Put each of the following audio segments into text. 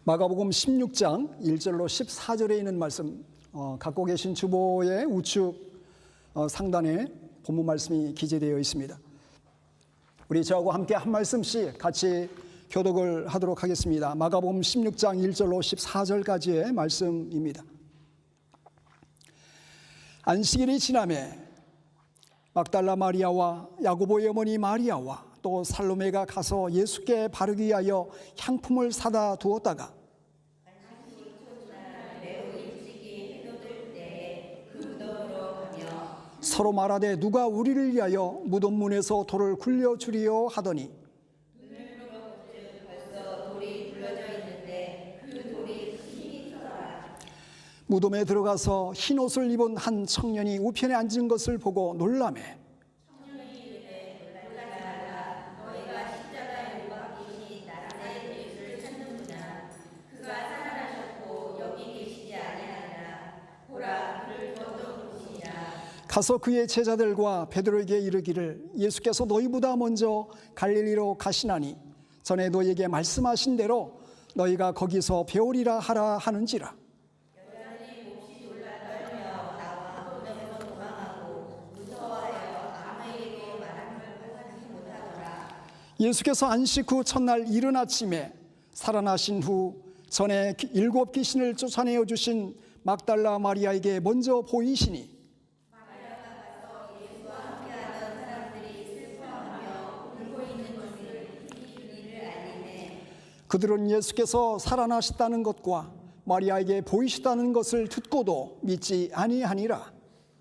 마가복음 16장 1절로 14절에 있는 말씀, 갖고 계신 주보의 우측 상단에 본문 말씀이 기재되어 있습니다. 우리 저하고 함께 한 말씀씩 같이 교독을 하도록 하겠습니다. 마가복음 16장 1절로 14절까지의 말씀입니다. 안식일이 지나매 막달라 마리아와 야고보의 어머니 마리아와 또 살로메가 가서 예수께 바르기 위하여 향품을 사다 두었다가 서로 말하되 누가 우리를 위하여 무덤 문에서 돌을 굴려주리요 하더니 무덤에 들어가서 흰 옷을 입은 한 청년이 우편에 앉은 것을 보고 놀라매 가서 그의 제자들과 베드로에게 이르기를 예수께서 너희보다 먼저 갈릴리로 가시나니 전에 너희에게 말씀하신 대로 너희가 거기서 배우리라 하라 하는지라. 예수께서 안식 후 첫날 이른 아침에 살아나신 후 전에 7 귀신을 쫓아내어 주신 막달라 마리아에게 먼저 보이시니 그들은 예수께서 살아나셨다는 것과 마리아에게 보이시다는 것을 듣고도 믿지 아니하니라.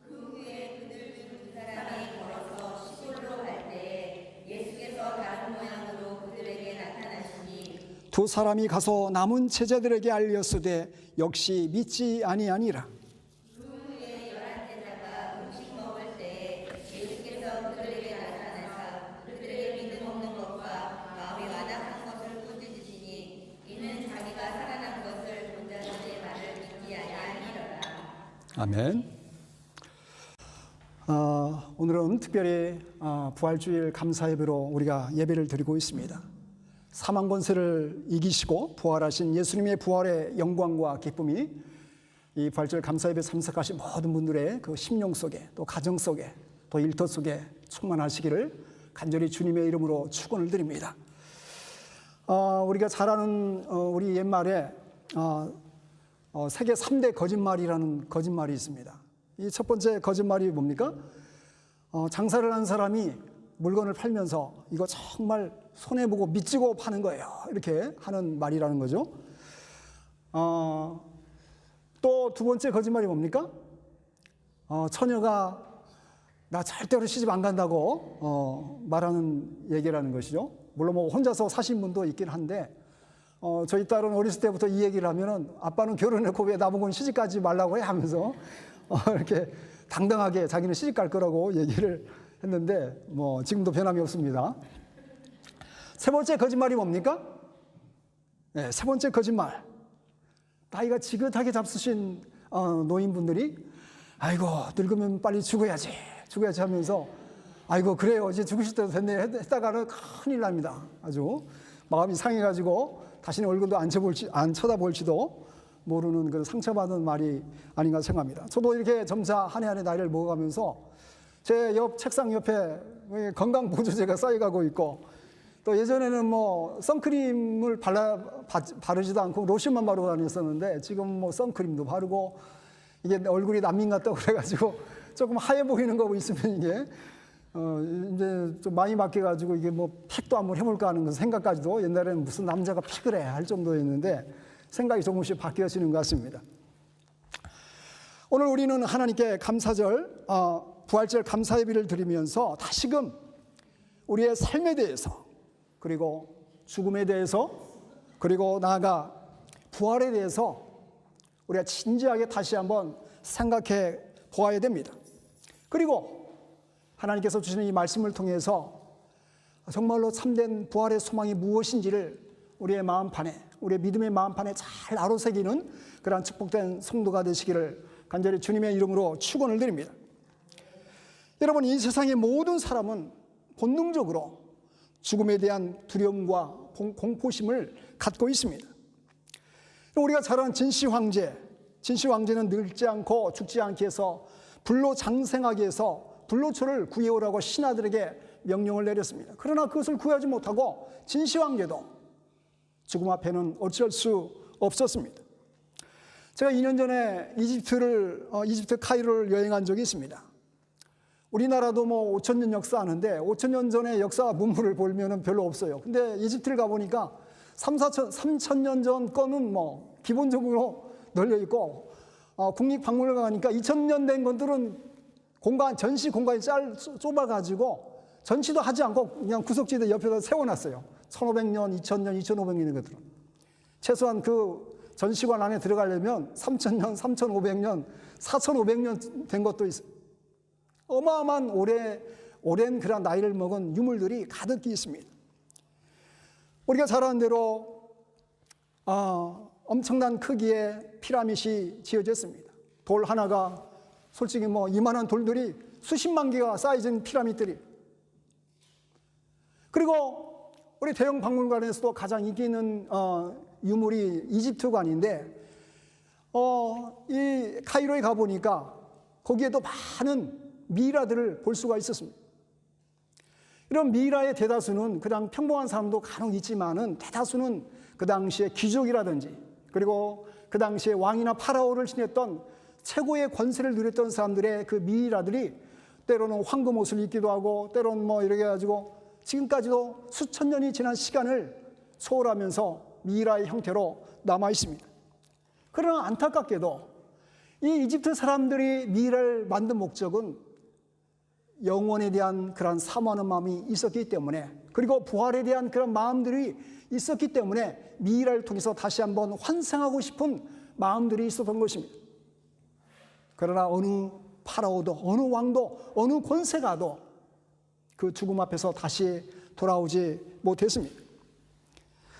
그 후에 그들 중 2 사람이 걸어서 시골로 갈 때에 예수께서 다른 모양으로 그들에게 나타나시니 2 사람이 가서 남은 제자들에게 알렸으되 역시 믿지 아니하니라. 그 후에 11 제자가 음식 먹을 때에 예수께서 그들에게 나타나사 그들에게 믿음 없는 것과 마음이 완악한 것을 꾸짖으시니 이는 자기가 살아난 것을 본 자들의 말을 믿지 아니하니라. 아멘. 오늘은 특별히 부활주일 감사예배로 우리가 예배를 드리고 있습니다. 사망 권세를 이기시고 부활하신 예수님의 부활의 영광과 기쁨이 이 부활주일 감사예배 참석하신 모든 분들의 그 심령 속에 또 가정 속에 또 일터 속에 충만하시기를 간절히 주님의 이름으로 축원을 드립니다. 우리가 잘 아는 우리 옛말에 세계 3대 거짓말이라는 거짓말이 있습니다. 이 첫 번째 거짓말이 뭡니까? 장사를 한 사람이 물건을 팔면서 이거 정말 손해보고 미치고 파는 거예요. 이렇게 하는 말이라는 거죠. 또 2번째 거짓말이 뭡니까? 처녀가 나 절대로 시집 안 간다고 말하는 얘기라는 것이죠. 물론 뭐 혼자서 사신 분도 있긴 한데 저희 딸은 어렸을 때부터 이 얘기를 하면은 아빠는 결혼했고 왜 나보고는 시집 가지 말라고 해 하면서 이렇게 당당하게 자기는 시집 갈 거라고 얘기를 했는데 뭐 지금도 변함이 없습니다. 3번째 거짓말이 뭡니까? 네, 3번째 거짓말. 나이가 지긋하게 잡수신 노인분들이 아이고 늙으면 빨리 죽어야지 하면서 아이고 그래요 이제 죽으실 때도 됐네 했다가는 큰일 납니다. 아주 마음이 상해가지고 다시는 얼굴도 안 쳐다볼지도 모르는 그런 상처받은 말이 아닌가 생각합니다. 저도 이렇게 점차 한 해 한 해 나이를 먹어가면서 제 옆 책상 옆에 건강보조제가 쌓여가고 있고 또 예전에는 뭐 선크림을 바르지도 않고 로션만 바르고 다녔었는데 지금 뭐 선크림도 바르고 이게 얼굴이 난민 같다고 그래가지고 조금 하얘 보이는 거 있으면 이게 이제 좀 많이 바뀌어가지고 이게 뭐 팩도 한번 해볼까 하는 생각까지도 옛날에는 무슨 남자가 팩을 해 할 정도였는데 생각이 조금씩 바뀌어지는 것 같습니다. 오늘 우리는 하나님께 감사절, 부활절 감사예배를 드리면서 다시금 우리의 삶에 대해서 그리고 죽음에 대해서 그리고 나아가 부활에 대해서 우리가 진지하게 다시 한번 생각해 보아야 됩니다. 그리고 하나님께서 주시는 이 말씀을 통해서 정말로 참된 부활의 소망이 무엇인지를 우리의 마음판에 우리의 믿음의 마음판에 잘 아로새기는 그러한 축복된 성도가 되시기를 간절히 주님의 이름으로 축원을 드립니다. 여러분 이 세상의 모든 사람은 본능적으로 죽음에 대한 두려움과 공포심을 갖고 있습니다. 우리가 잘 아는 진시 황제는 늙지 않고 죽지 않게 해서 불로 장생하게 해서 불로초를 구해오라고 신하들에게 명령을 내렸습니다. 그러나 그것을 구하지 못하고 진시 황제도 죽음 앞에는 어쩔 수 없었습니다. 제가 2년 전에 이집트 카이로를 여행한 적이 있습니다. 우리나라도 뭐 5,000년 역사하는데 5,000년 전의 역사 문물을 보면 별로 없어요. 근데 이집트를 가보니까 3,000년 전 거는 뭐 기본적으로 널려 있고, 국립박물관 가니까 2,000년 된 것들은 전시 공간이 좁아가지고 전시도 하지 않고 그냥 구석지대 옆에다 세워놨어요. 1,500년, 2,000년, 2,500년인 것들은. 최소한 그 전시관 안에 들어가려면 3,000년, 3,500년, 4,500년 된 것도 있어요. 어마어마한 오랜 그런 나이를 먹은 유물들이 가득히 있습니다. 우리가 잘 아는 대로 엄청난 크기의 피라밋이 지어졌습니다. 돌 하나가 솔직히 뭐 이만한 돌들이 수십만 개가 쌓여진 피라밋들이. 그리고 우리 대형 박물관에서도 가장 인기 있는 유물이 이집트관인데, 이 카이로에 가보니까 거기에도 많은 미이라들을 볼 수가 있었습니다. 이런 미이라의 대다수는 그냥 평범한 사람도 간혹 있지만은 대다수는 그 당시에 귀족이라든지, 그리고 그 당시에 왕이나 파라오를 지냈던 최고의 권세를 누렸던 사람들의 그 미이라들이 때로는 황금 옷을 입기도 하고, 때로는 뭐 이렇게 해가지고 지금까지도 수천 년이 지난 시간을 초월하면서 미이라의 형태로 남아 있습니다. 그러나 안타깝게도 이 이집트 사람들이 미이라를 만든 목적은 영원에 대한 그런 사모하는 마음이 있었기 때문에, 그리고 부활에 대한 그런 마음들이 있었기 때문에 미이라를 통해서 다시 한번 환생하고 싶은 마음들이 있었던 것입니다. 그러나 어느 파라오도, 어느 왕도, 어느 권세가도 그 죽음 앞에서 다시 돌아오지 못했습니다.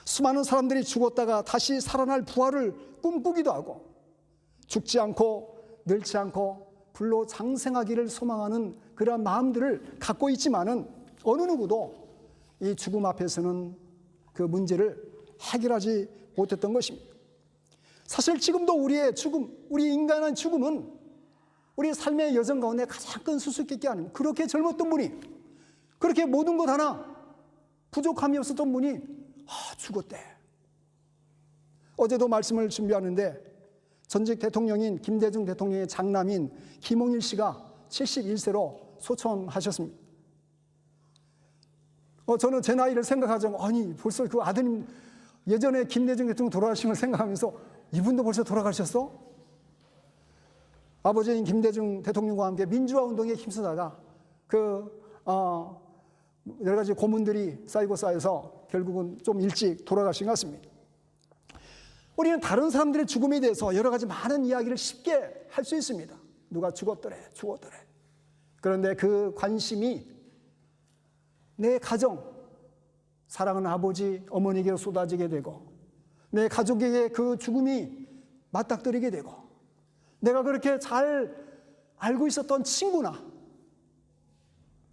수많은 사람들이 죽었다가 다시 살아날 부활을 꿈꾸기도 하고, 죽지 않고 늙지 않고 불로 장생하기를 소망하는 그러한 마음들을 갖고 있지만은 어느 누구도 이 죽음 앞에서는 그 문제를 해결하지 못했던 것입니다. 사실 지금도 우리의 죽음, 우리 인간의 죽음은 우리 삶의 여정 가운데 가장 큰 수수께끼 아닙니까? 그렇게 젊었던 분이, 그렇게 모든 것 하나 부족함이 없었던 분이 죽었대. 어제도 말씀을 준비하는데 전직 대통령인 김대중 대통령의 장남인 김홍일 씨가 71세로 소천하셨습니다. 저는 제 나이를 생각하자면, 아니 벌써 그 아드님, 예전에 김대중 대통령 돌아가신 걸 생각하면서 이분도 벌써 돌아가셨어? 아버지인 김대중 대통령과 함께 민주화 운동에 힘쓰다가 여러 가지 고문들이 쌓여서 결국은 좀 일찍 돌아가신 것 같습니다. 우리는 다른 사람들의 죽음에 대해서 여러 가지 많은 이야기를 쉽게 할 수 있습니다. 누가 죽었더래. 그런데 그 관심이 내 가정, 사랑하는 아버지, 어머니에게 쏟아지게 되고, 내 가족에게 그 죽음이 맞닥뜨리게 되고, 내가 그렇게 잘 알고 있었던 친구나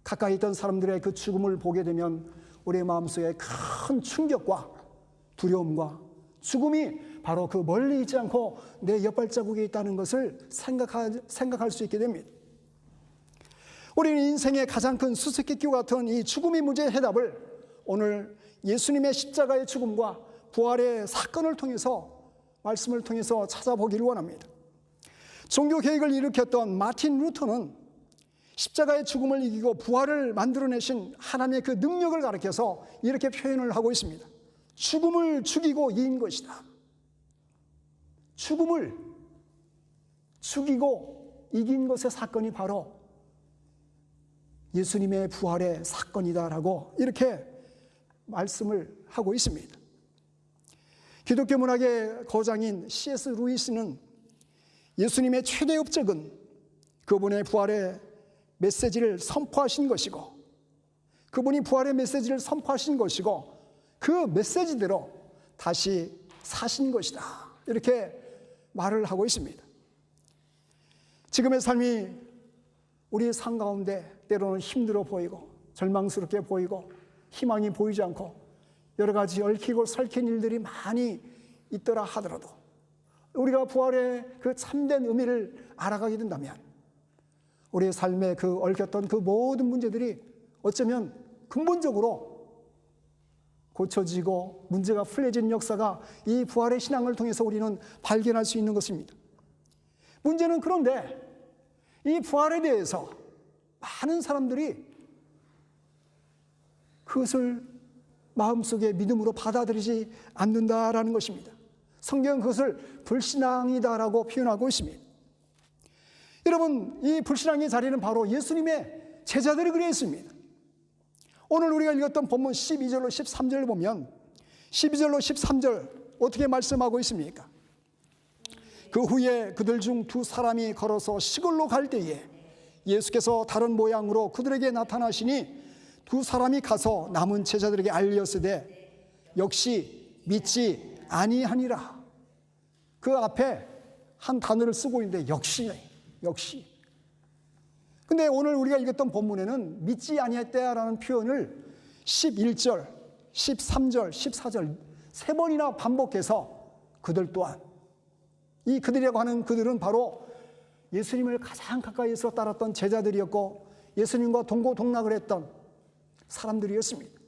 가까이 있던 사람들의 그 죽음을 보게 되면 우리의 마음속에 큰 충격과 두려움과 죽음이 바로 그 멀리 있지 않고 내 옆발자국에 있다는 것을 생각할 수 있게 됩니다. 우리는 인생의 가장 큰 수수께끼와 같은 이 죽음의 문제의 해답을 오늘 예수님의 십자가의 죽음과 부활의 사건을 통해서, 말씀을 통해서 찾아보기를 원합니다. 종교개혁을 일으켰던 마틴 루터는 십자가의 죽음을 이기고 부활을 만들어내신 하나님의 그 능력을 가리켜서 이렇게 표현을 하고 있습니다. 죽음을 죽이고 이긴 것이다. 죽음을 죽이고 이긴 것의 사건이 바로 예수님의 부활의 사건이다라고 이렇게 말씀을 하고 있습니다. 기독교 문학의 거장인 C.S. 루이스는 예수님의 최대 업적은 그분의 부활의 메시지를 선포하신 것이고, 그분이 부활의 메시지를 선포하신 것이고, 그 메시지대로 다시 사신 것이다, 이렇게 말을 하고 있습니다. 지금의 삶이 우리의 삶 가운데 때로는 힘들어 보이고 절망스럽게 보이고 희망이 보이지 않고 여러 가지 얽히고 설킨 일들이 많이 있더라 하더라도 우리가 부활의 그 참된 의미를 알아가게 된다면 우리의 삶에 그 얽혔던 그 모든 문제들이 어쩌면 근본적으로 고쳐지고 문제가 풀려지는 역사가 이 부활의 신앙을 통해서 우리는 발견할 수 있는 것입니다. 문제는 그런데 이 부활에 대해서 많은 사람들이 그것을 마음속에 믿음으로 받아들이지 않는다라는 것입니다. 성경은 그것을 불신앙이다라고 표현하고 있습니다. 여러분, 이 불신앙의 자리는 바로 예수님의 제자들이 그랬습니다. 오늘 우리가 읽었던 본문 12절로 13절을 보면 12절로 13절 어떻게 말씀하고 있습니까? 그 후에 그들 중 두 사람이 걸어서 시골로 갈 때에 예수께서 다른 모양으로 그들에게 나타나시니 두 사람이 가서 남은 제자들에게 알렸으되 역시 믿지 아니하니라. 그 앞에 한 단어를 쓰고 있는데 역시. 근데 오늘 우리가 읽었던 본문에는 믿지 아니했다라는 표현을 11절, 13절, 14절 세 번이나 반복해서 그들 또한, 이 그들이라고 하는 그들은 바로 예수님을 가장 가까이에서 따랐던 제자들이었고 예수님과 동고동락을 했던 사람들이었습니다.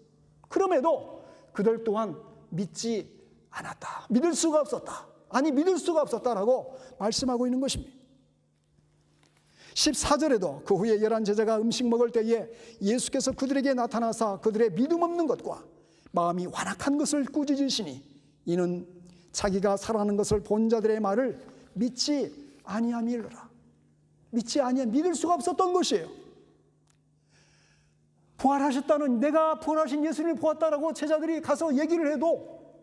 그럼에도 그들 또한 믿지 않았다. 믿을 수가 없었다. 아니 믿을 수가 없었다라고 말씀하고 있는 것입니다. 14절에도 그 후에 11 제자가 음식 먹을 때에 예수께서 그들에게 나타나사 그들의 믿음 없는 것과 마음이 완악한 것을 꾸짖으시니 이는 자기가 살아나는 것을 본 자들의 말을 믿지 아니함이라. 믿지 아니함, 믿을 수가 없었던 것이에요. 부활하셨다는, 내가 부활하신 예수님을 보았다라고 제자들이 가서 얘기를 해도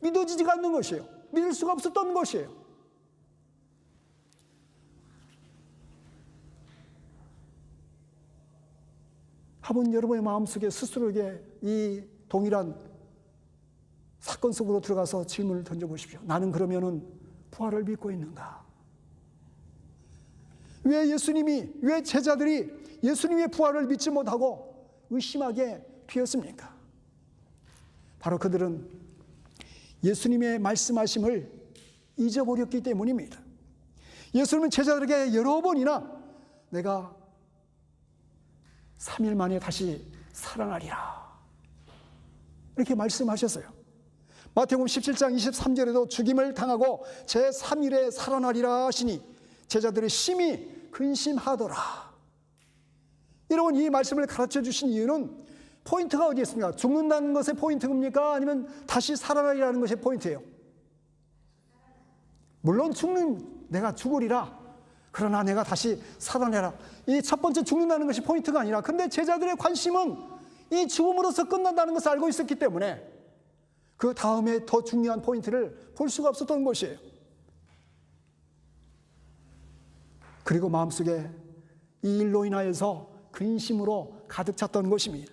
믿어지지가 않는 것이에요. 믿을 수가 없었던 것이에요. 한번 여러분의 마음속에 스스로에게 이 동일한 사건 속으로 들어가서 질문을 던져보십시오. 나는 그러면은 부활을 믿고 있는가? 왜 제자들이 예수님의 부활을 믿지 못하고 의심하게 되었습니까? 바로 그들은 예수님의 말씀하심을 잊어버렸기 때문입니다. 예수님은 제자들에게 여러 번이나 내가 3일 만에 다시 살아나리라 이렇게 말씀하셨어요. 마태복음 17장 23절에도 죽임을 당하고 제3일에 살아나리라 하시니 제자들이 심히 근심하더라. 여러분, 이 말씀을 가르쳐 주신 이유는 포인트가 어디에 있습니까? 죽는다는 것의 포인트입니까? 아니면 다시 살아나리라는 것이 포인트예요? 물론 내가 죽으리라. 그러나 내가 다시 살아내라. 이 첫 번째 죽는다는 것이 포인트가 아니라, 근데 제자들의 관심은 이 죽음으로서 끝난다는 것을 알고 있었기 때문에 그 다음에 더 중요한 포인트를 볼 수가 없었던 것이에요. 그리고 마음속에 이 일로 인하여서 근심으로 가득 찼던 것입니다.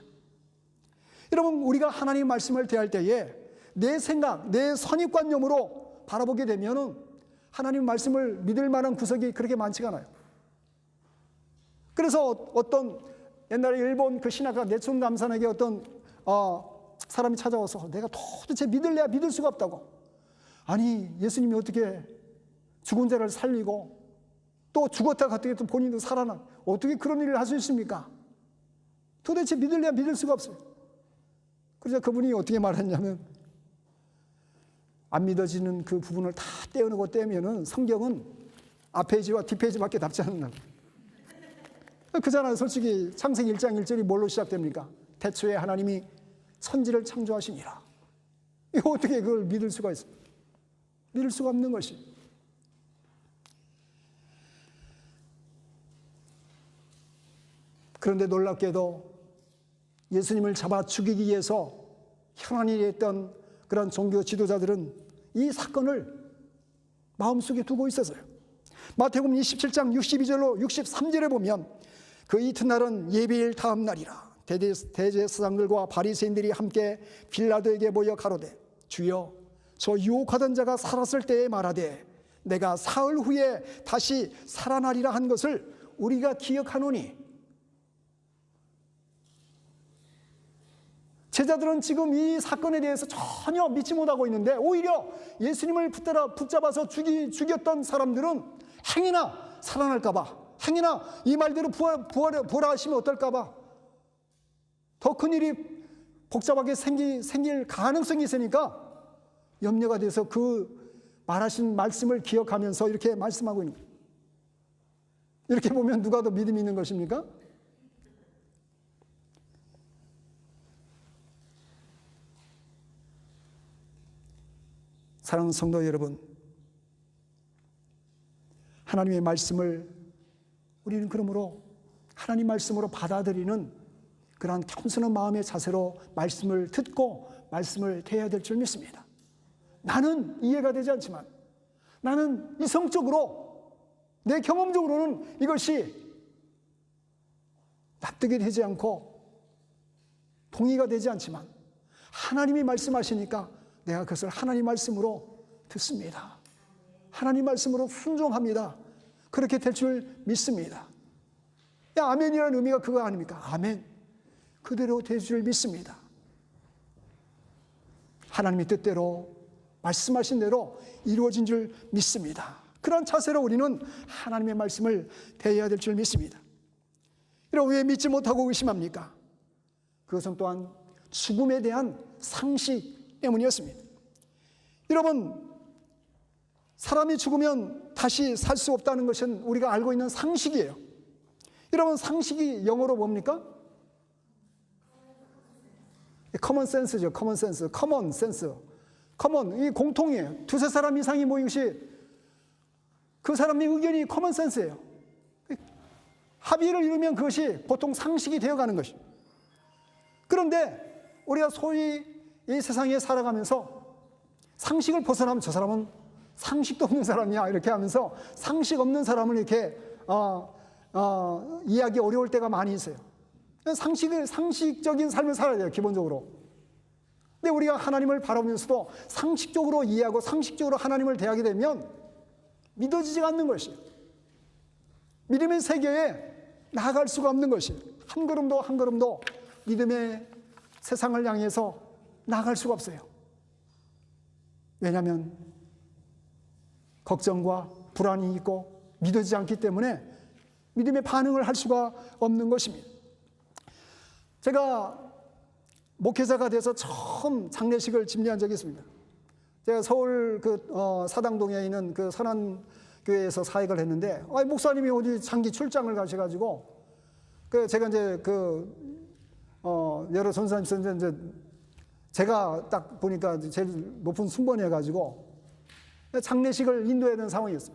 여러분, 우리가 하나님 말씀을 대할 때에 내 생각, 내 선입관념으로 바라보게 되면은 하나님 말씀을 믿을 만한 구석이 그렇게 많지가 않아요. 그래서 어떤 옛날에 일본 그 신학가 네촌 감산에게 어떤 사람이 찾아와서 내가 도대체 믿을래야 믿을 수가 없다고. 아니, 예수님이 어떻게 죽은 자를 살리고 또 죽었다 갔더니 또 본인도 살아나, 어떻게 그런 일을 할 수 있습니까? 도대체 믿을래야 믿을 수가 없어요. 그래서 그분이 어떻게 말했냐면, 안 믿어지는 그 부분을 다 떼어내고 떼면은 성경은 앞페이지와 뒷페이지밖에 답지 않는다. 그잖아요. 솔직히 창세기 1장 1절이 뭘로 시작됩니까? 태초에 하나님이 천지를 창조하시니라. 이거 어떻게 그걸 믿을 수가 있어요? 믿을 수가 없는 것이. 그런데 놀랍게도 예수님을 잡아 죽이기 위해서 혈안이 했던 그런 종교 지도자들은 이 사건을 마음속에 두고 있었어요. 마태복음 27장 62절로 63절에 보면 그 이튿날은 예배일 다음 날이라. 대제사장들과 바리새인들이 함께 빌라도에게 모여 가로되 주여 저 유혹하던 자가 살았을 때에 말하되 내가 사흘 후에 다시 살아나리라 한 것을 우리가 기억하노니. 제자들은 지금 이 사건에 대해서 전혀 믿지 못하고 있는데 오히려 예수님을 붙잡아서 죽였던 사람들은 행여나 살아날까 봐, 행여나 이 말대로 부활하시면 어떨까 봐 더 큰일이 복잡하게 생길 가능성이 있으니까 염려가 돼서 그 말하신 말씀을 기억하면서 이렇게 말씀하고 있는 거예요. 이렇게 보면 누가 더 믿음이 있는 것입니까? 사랑하는 성도 여러분, 하나님의 말씀을 우리는 그러므로 하나님 말씀으로 받아들이는 그러한 겸손한 마음의 자세로 말씀을 듣고 말씀을 대해야 될 줄 믿습니다. 나는 이해가 되지 않지만, 나는 이성적으로 내 경험적으로는 이것이 납득이 되지 않고 동의가 되지 않지만 하나님이 말씀하시니까 내가 그것을 하나님 말씀으로 듣습니다. 하나님 말씀으로 순종합니다. 그렇게 될 줄 믿습니다. 아멘이라는 의미가 그거 아닙니까? 아멘. 그대로 될 줄 믿습니다. 하나님의 뜻대로 말씀하신 대로 이루어진 줄 믿습니다. 그런 자세로 우리는 하나님의 말씀을 대해야 될 줄 믿습니다. 이런 왜 믿지 못하고 의심합니까? 그것은 또한 죽음에 대한 상식 때문이었습니다. 여러분, 사람이 죽으면 다시 살 수 없다는 것은 우리가 알고 있는 상식이에요. 여러분, 상식이 영어로 뭡니까? 커먼 센스죠. 커먼 센스. 커먼 센스. 커먼, 이 공통이에요. 두세 사람 이상이 모인 것이 그 사람의 의견이 커먼 센스예요. 합의를 이루면 그것이 보통 상식이 되어가는 것이죠. 그런데 우리가 소위 이 세상에 살아가면서 상식을 벗어나면 저 사람은 상식도 없는 사람이야 이렇게 하면서 상식 없는 사람을 이렇게 이해하기 어려울 때가 많이 있어요. 상식적인 삶을 살아야 돼요, 기본적으로. 근데 우리가 하나님을 바라보면서도 상식적으로 이해하고 상식적으로 하나님을 대하게 되면 믿어지지가 않는 것이에요. 믿음의 세계에 나아갈 수가 없는 것이에요. 한 걸음도 한 걸음도 믿음의 세상을 향해서 나아갈 수가 없어요. 왜냐하면 걱정과 불안이 있고 믿어지지 않기 때문에 믿음의 반응을 할 수가 없는 것입니다. 제가 목회자가 돼서 처음 장례식을 집례한 적이 있습니다. 제가 서울 사당동에 있는 그 선한교회에서 사역을 했는데, 목사님이 어디 장기 출장을 가셔가지고, 제가 이제 여러 전사님 있었는데, 이제 제가 딱 보니까 제일 높은 순번이어가지고, 장례식을 인도해야 되는 상황이었어요.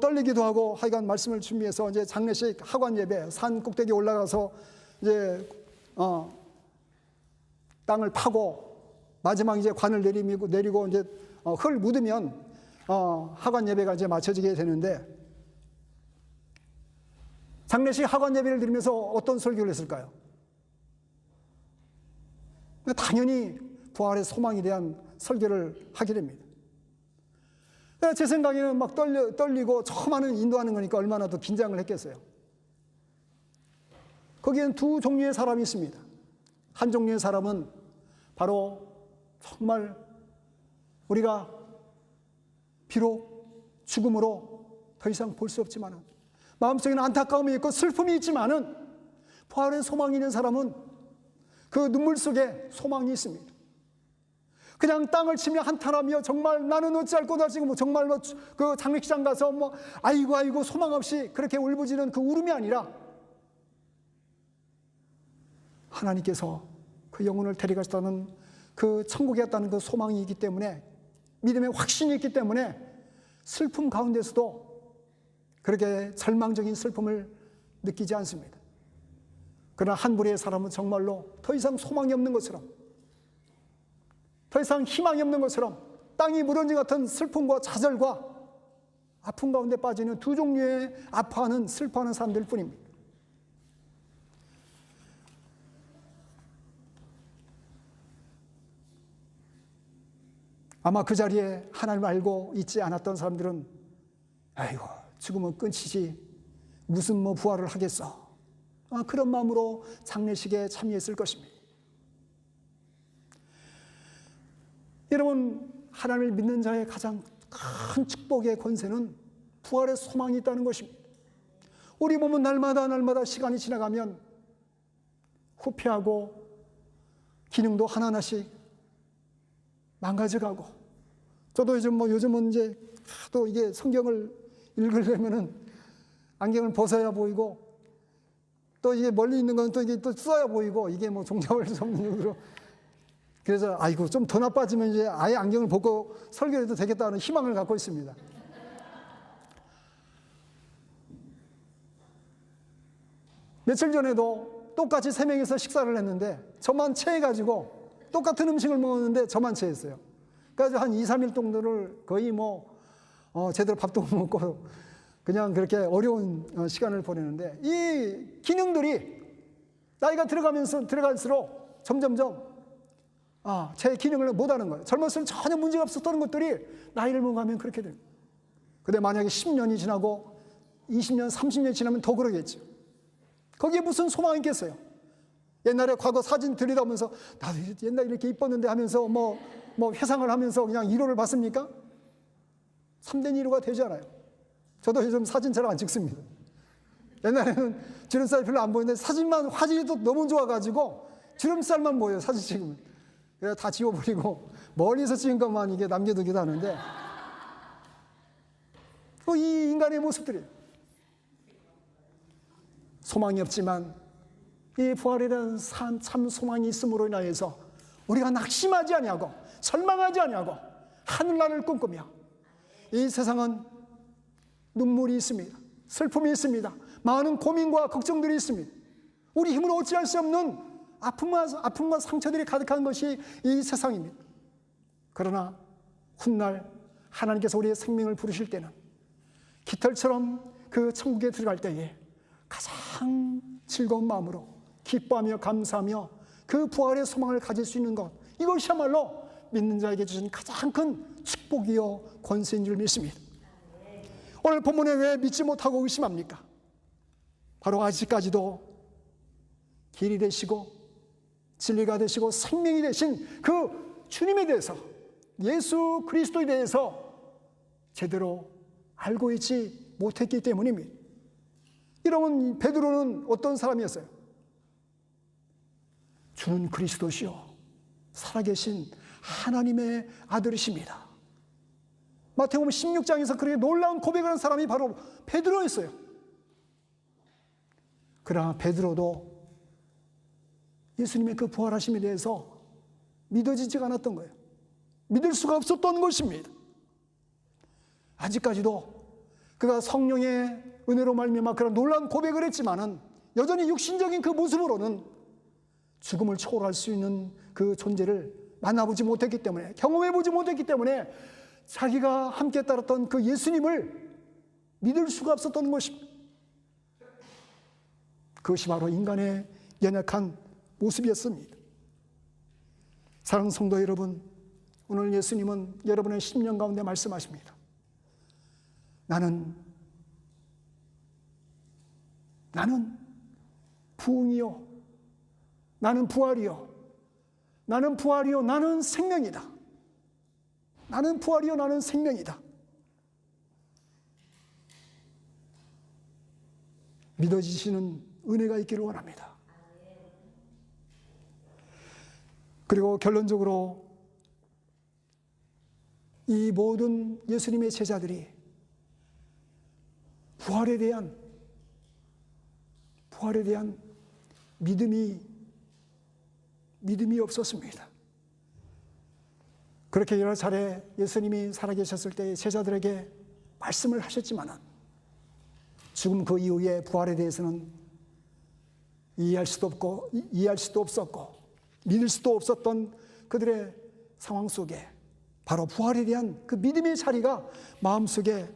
떨리기도 하고, 하여간 말씀을 준비해서 이제 장례식 하관 예배, 산 꼭대기 올라가서 이제, 땅을 파고, 마지막 이제 관을 내리고 이제 흙을 묻으면 하관 예배가 이제 마쳐지게 되는데, 장례식 하관 예배를 드리면서 어떤 설교를 했을까요? 당연히 부활의 소망에 대한 설교를 하게 됩니다. 제 생각에는 막 떨리고 처음 하는 인도하는 거니까 얼마나 더 긴장을 했겠어요. 거기엔 두 종류의 사람이 있습니다. 한 종류의 사람은 바로 정말 우리가 비록 죽음으로 더 이상 볼 수 없지만은 마음속에는 안타까움이 있고 슬픔이 있지만은 부활의 소망이 있는 사람은 그 눈물 속에 소망이 있습니다. 그냥 땅을 치며 한탄하며 정말 나는 어찌할 거다 지금 정말로 그 장례식장 가서 아이고 소망 없이 그렇게 울부짖는 그 울음이 아니라 하나님께서 그 영혼을 데려가셨다는 그 천국에 갔다는 그 소망이 있기 때문에 믿음의 확신이 있기 때문에 슬픔 가운데서도 그렇게 절망적인 슬픔을 느끼지 않습니다. 그러나 한 부류의 사람은 정말로 더 이상 소망이 없는 것처럼, 더 이상 희망이 없는 것처럼 땅이 무너진 같은 슬픔과 좌절과 아픔 가운데 빠지는 두 종류의 아파하는 슬퍼하는 사람들 뿐입니다. 아마 그 자리에 하나님을 알고 있지 않았던 사람들은 아이고 죽으면 끝이지 무슨 부활을 하겠어, 그런 마음으로 장례식에 참여했을 것입니다. 여러분, 하나님을 믿는 자의 가장 큰 축복의 권세는 부활의 소망이 있다는 것입니다. 우리 몸은 날마다 시간이 지나가면 후퇴하고 기능도 하나하나씩 망가져가고, 저도 요즘은 이제 또 이게 성경을 읽으려면은 안경을 벗어야 보이고, 또 이게 멀리 있는 건 또 이게 또 써야 보이고, 이게 뭐 종잡을 수 없는 정도로. 그래서 아이고 좀 더 나빠지면 이제 아예 안경을 벗고 설교해도 되겠다는 희망을 갖고 있습니다. 며칠 전에도 똑같이 3명이서 식사를 했는데 저만 체해가지고 똑같은 음식을 먹었는데 저만 체했어요. 그래서 한 2, 3일 정도를 거의 제대로 밥도 못 먹고 그냥 그렇게 어려운 시간을 보내는데, 이 기능들이 나이가 들어갈수록 점점점 제 기능을 못하는 거예요. 젊었을 때 전혀 문제가 없었던 것들이 나이를 먹으면 그렇게 돼요. 근데 만약에 10년이 지나고 20년, 30년이 지나면 더 그러겠죠. 거기에 무슨 소망이 있겠어요? 옛날에 과거 사진 들여다보면서 나도 옛날에 이렇게 이뻤는데 하면서 뭐 회상을 하면서 그냥 1호를 봤습니까? 3된 1호가 되지 않아요. 저도 요즘 사진 잘 안 찍습니다. 옛날에는 주름살이 별로 안 보이는데 사진만, 화질이 또 너무 좋아가지고 주름살만 보여요, 사진 찍으면. 그래서 다 지워버리고 멀리서 찍은 것만 이게 남겨두기도 하는데, 이 인간의 모습들이 소망이 없지만 이 부활이라는 참 소망이 있음으로 인하여서 우리가 낙심하지 아니하고 절망하지 아니하고 하늘나라를 꿈꾸며, 이 세상은 눈물이 있습니다. 슬픔이 있습니다. 많은 고민과 걱정들이 있습니다. 우리 힘으로 어찌할 수 없는 아픔과 상처들이 가득한 것이 이 세상입니다. 그러나 훗날 하나님께서 우리의 생명을 부르실 때는 깃털처럼 그 천국에 들어갈 때에 가장 즐거운 마음으로 기뻐하며 감사하며 그 부활의 소망을 가질 수 있는 것, 이것이야말로 믿는 자에게 주신 가장 큰 축복이요 권세인 줄 믿습니다. 오늘 본문에 왜 믿지 못하고 의심합니까? 바로 아직까지도 길이 되시고 진리가 되시고 생명이 되신 그 주님에 대해서, 예수 그리스도에 대해서 제대로 알고 있지 못했기 때문입니다. 여러분, 베드로는 어떤 사람이었어요? 주는 그리스도시요 살아계신 하나님의 아들이십니다. 마태복음 16장에서 그렇게 놀라운 고백을 한 사람이 바로 베드로였어요. 그러나 베드로도 예수님의 그 부활하심에 대해서 믿어지지가 않았던 거예요. 믿을 수가 없었던 것입니다. 아직까지도 그가 성령의 은혜로 말미암아 그런 놀라운 고백을 했지만은 여전히 육신적인 그 모습으로는 죽음을 초월할 수 있는 그 존재를 만나보지 못했기 때문에, 경험해보지 못했기 때문에 자기가 함께 따랐던 그 예수님을 믿을 수가 없었던 것입니다. 그것이 바로 인간의 연약한 모습이었습니다. 사랑하는 성도 여러분, 오늘 예수님은 여러분의 심령 가운데 말씀하십니다. 나는 부흥이요, 나는 부활이요, 나는 생명이다. 나는 부활이요, 나는 생명이다. 믿어지시는 은혜가 있기를 원합니다. 그리고 결론적으로 이 모든 예수님의 제자들이 부활에 대한 믿음이 없었습니다. 그렇게 여러 차례 예수님이 살아계셨을 때 제자들에게 말씀을 하셨지만 죽음 그 이후에 부활에 대해서는 이해할 수도 없었고 믿을 수도 없었던 그들의 상황 속에 바로 부활에 대한 그 믿음의 자리가 마음속에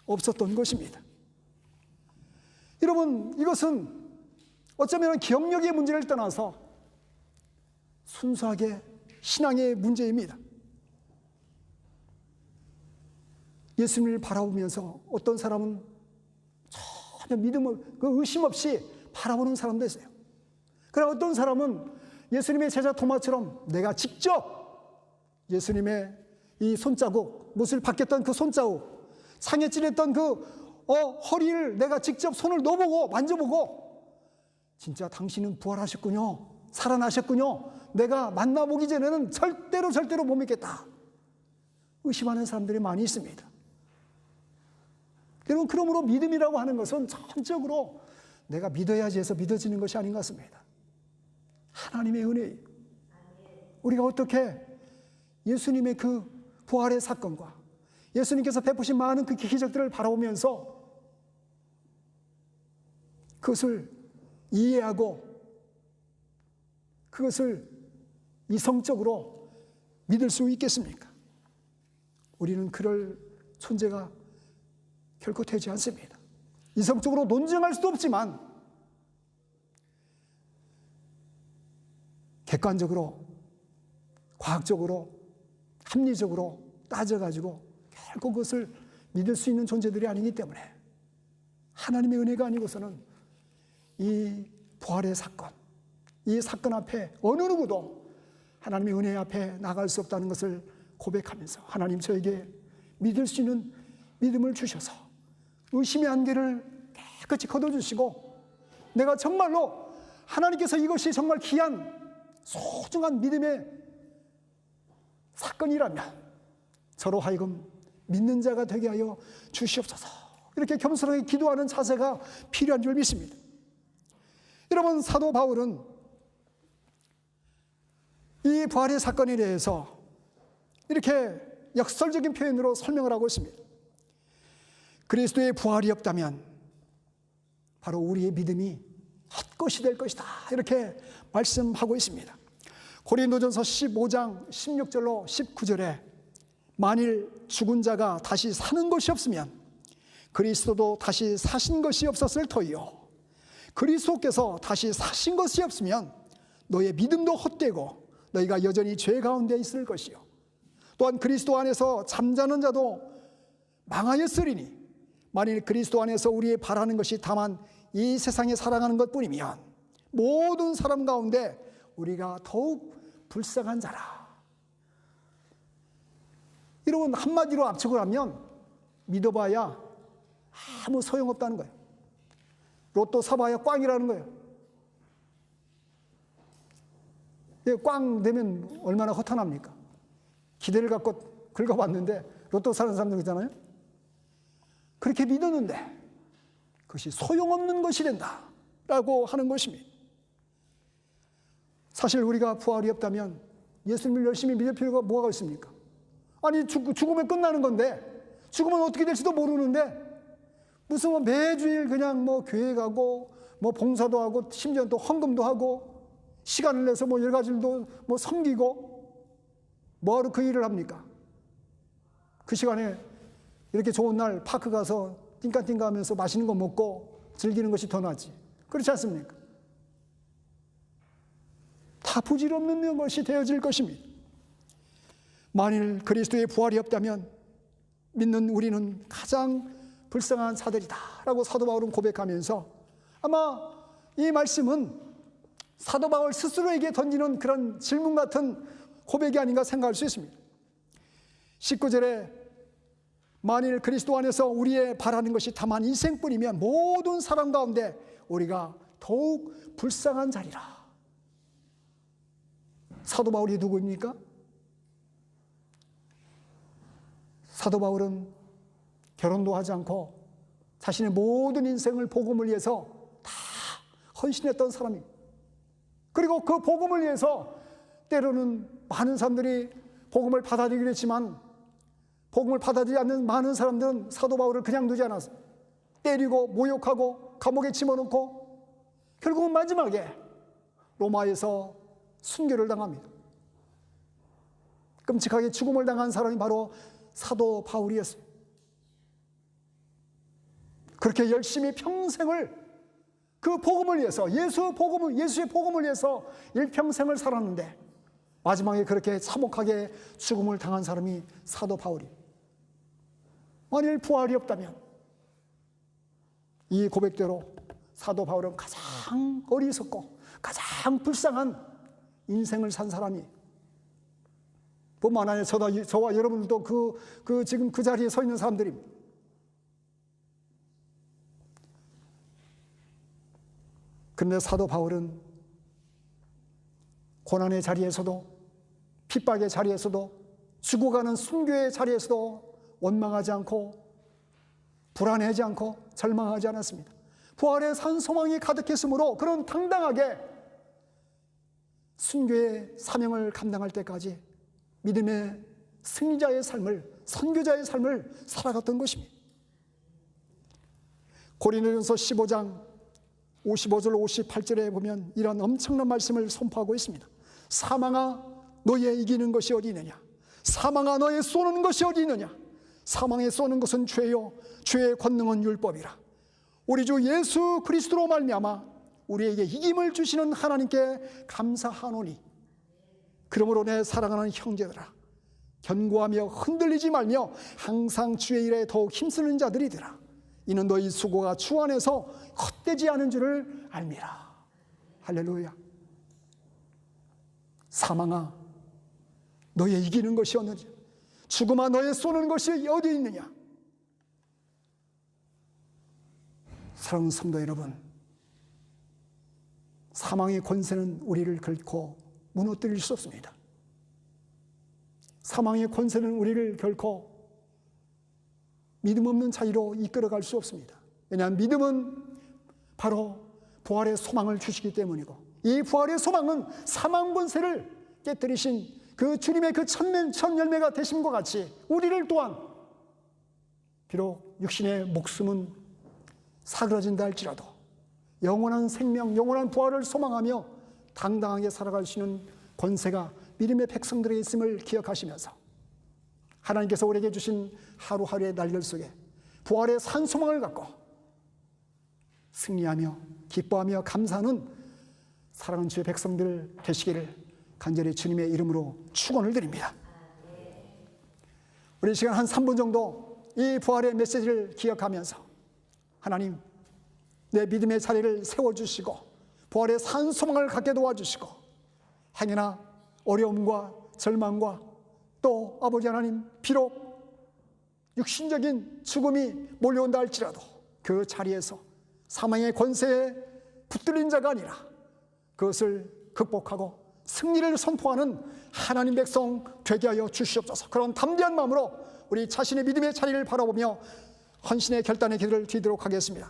없었던 것입니다. 여러분, 이것은 어쩌면 기억력의 문제를 떠나서 순수하게 신앙의 문제입니다. 예수님을 바라보면서 어떤 사람은 전혀 의심 없이 바라보는 사람도 있어요. 그러나 어떤 사람은 예수님의 제자 도마처럼 내가 직접 예수님의 이 손자국, 못을 박혔던 그 손자국, 상에 찔렸던 그 허리를 내가 직접 손을 넣어보고 만져보고 진짜 당신은 부활하셨군요, 살아나셨군요, 내가 만나보기 전에는 절대로 못 믿겠다, 의심하는 사람들이 많이 있습니다. 여러분, 그러므로 믿음이라고 하는 것은 전적으로 내가 믿어야지 해서 믿어지는 것이 아닌 것 같습니다. 하나님의 은혜, 우리가 어떻게 예수님의 그 부활의 사건과 예수님께서 베푸신 많은 그 기적들을 바라보면서 그것을 이해하고 그것을 이성적으로 믿을 수 있겠습니까? 우리는 그럴 존재가 결코 되지 않습니다. 이성적으로 논증할 수도 없지만 객관적으로, 과학적으로, 합리적으로 따져가지고 결코 그것을 믿을 수 있는 존재들이 아니기 때문에 하나님의 은혜가 아니고서는 이 부활의 사건, 이 사건 앞에 어느 누구도 하나님의 은혜 앞에 나갈 수 없다는 것을 고백하면서 하나님, 저에게 믿을 수 있는 믿음을 주셔서 의심의 안개를 깨끗이 걷어주시고 내가 정말로 하나님께서 이것이 정말 귀한 소중한 믿음의 사건이라면 저로 하여금 믿는 자가 되게 하여 주시옵소서, 이렇게 겸손하게 기도하는 자세가 필요한 줄 믿습니다. 여러분, 사도 바울은 이 부활의 사건에 대해서 이렇게 역설적인 표현으로 설명을 하고 있습니다. 그리스도의 부활이 없다면 바로 우리의 믿음이 헛것이 될 것이다, 이렇게 말씀하고 있습니다. 고린도전서 15장 16절로 19절에 만일 죽은 자가 다시 사는 것이 없으면 그리스도도 다시 사신 것이 없었을 터이요, 그리스도께서 다시 사신 것이 없으면 너의 믿음도 헛되고 너희가 여전히 죄 가운데 있을 것이요, 또한 그리스도 안에서 잠자는 자도 망하였으리니 만일 그리스도 안에서 우리의 바라는 것이 다만 이 세상에 살아가는 것뿐이면 모든 사람 가운데 우리가 더욱 불쌍한 자라. 여러분, 한마디로 압축을 하면 믿어봐야 아무 소용없다는 거예요. 로또 사봐야 꽝이라는 거예요. 꽝 되면 얼마나 허탄합니까? 기대를 갖고 긁어봤는데 로또 사는 사람들 있잖아요. 그렇게 믿었는데 그것이 소용없는 것이 된다라고 하는 것입니다. 사실 우리가 부활이 없다면 예수님을 열심히 믿을 필요가 뭐가 있습니까? 아니, 죽으면 끝나는 건데, 죽으면 어떻게 될지도 모르는데 무슨 뭐 매주일 그냥 뭐 교회 가고 뭐 봉사도 하고 심지어 또 헌금도 하고 시간을 내서 뭐 여러 가지 일도 뭐 섬기고 뭐하러 그 일을 합니까? 그 시간에 이렇게 좋은 날 파크 가서 띵까띵까 하면서 맛있는 거 먹고 즐기는 것이 더 낫지, 그렇지 않습니까? 다 부질없는 것이 되어질 것입니다. 만일 그리스도의 부활이 없다면 믿는 우리는 가장 불쌍한 자들이다 라고 사도 바울은 고백하면서 아마 이 말씀은 사도 바울 스스로에게 던지는 그런 질문 같은 고백이 아닌가 생각할 수 있습니다. 19절에 만일 그리스도 안에서 우리의 바라는 것이 다만 인생뿐이면 모든 사람 가운데 우리가 더욱 불쌍한 자리라. 사도 바울이 누구입니까? 사도 바울은 결혼도 하지 않고 자신의 모든 인생을 복음을 위해서 다 헌신했던 사람입니다. 그리고 그 복음을 위해서 때로는 많은 사람들이 복음을 받아들이기로 했지만 복음을 받아들이지 않는 많은 사람들은 사도 바울을 그냥 두지 않았어요. 때리고 모욕하고 감옥에 집어넣고 결국은 마지막에 로마에서 순교를 당합니다. 끔찍하게 죽음을 당한 사람이 바로 사도 바울이었어요. 그렇게 열심히 평생을 그 복음을 위해서 예수의 복음을 위해서 일평생을 살았는데 마지막에 그렇게 참혹하게 죽음을 당한 사람이 사도 바울이. 만일 부활이 없다면 이 고백대로 사도 바울은 가장 어리석고 가장 불쌍한 인생을 산 사람이. 뿐만 아니라 저와 여러분들도 지금 그 자리에 서 있는 사람들입니다. 그런데 사도 바울은 고난의 자리에서도, 핍박의 자리에서도, 죽어가는 순교의 자리에서도 원망하지 않고, 불안해하지 않고, 절망하지 않았습니다. 부활의 산 소망이 가득했으므로 그런 당당하게 순교의 사명을 감당할 때까지 믿음의 승리자의 삶을, 선교자의 삶을 살아갔던 것입니다. 고린도전서 15장 55절 58절에 보면 이런 엄청난 말씀을 선포하고 있습니다. 사망아 너의 이기는 것이 어디 있느냐? 사망아 너의 쏘는 것이 어디 있느냐? 사망에 쏘는 것은 죄요 죄의 권능은 율법이라. 우리 주 예수 그리스도로 말미암아 우리에게 이김을 주시는 하나님께 감사하노니. 그러므로 내 사랑하는 형제들아, 견고하며 흔들리지 말며 항상 주의 일에 더욱 힘쓰는 자들이더라. 이는 너희 수고가 주 안에서 헛되지 않은 줄을 알미라. 할렐루야. 사망아 너의 이기는 것이 어느냐? 죽음아 너의 쏘는 것이 어디 있느냐? 사랑하는 성도 여러분, 사망의 권세는 우리를 결코 무너뜨릴 수 없습니다. 사망의 권세는 우리를 결코 믿음 없는 자리로 이끌어갈 수 없습니다. 왜냐하면 믿음은 바로 부활의 소망을 주시기 때문이고, 이 부활의 소망은 사망 권세를 깨뜨리신 그 주님의 그 첫 열매가 되심과 같이 우리를 또한 비록 육신의 목숨은 사그러진다 할지라도 영원한 생명, 영원한 부활을 소망하며 당당하게 살아갈 수 있는 권세가 믿음의 백성들에게 있음을 기억하시면서 하나님께서 우리에게 주신 하루하루의 날들 속에 부활의 산 소망을 갖고 승리하며 기뻐하며 감사하는 사랑하는 주의 백성들 되시기를 간절히 주님의 이름으로 축원을 드립니다. 우리 시간 한 3분 정도 이 부활의 메시지를 기억하면서 하나님 내 믿음의 자리를 세워주시고 부활의 산 소망을 갖게 도와주시고 행여나 어려움과 절망과 또 아버지 하나님 비록 육신적인 죽음이 몰려온다 할지라도 그 자리에서 사망의 권세에 붙들린 자가 아니라 그것을 극복하고 승리를 선포하는 하나님 백성 되게 하여 주시옵소서. 그런 담대한 마음으로 우리 자신의 믿음의 자리를 바라보며 헌신의 결단의 기도를 드리도록 하겠습니다.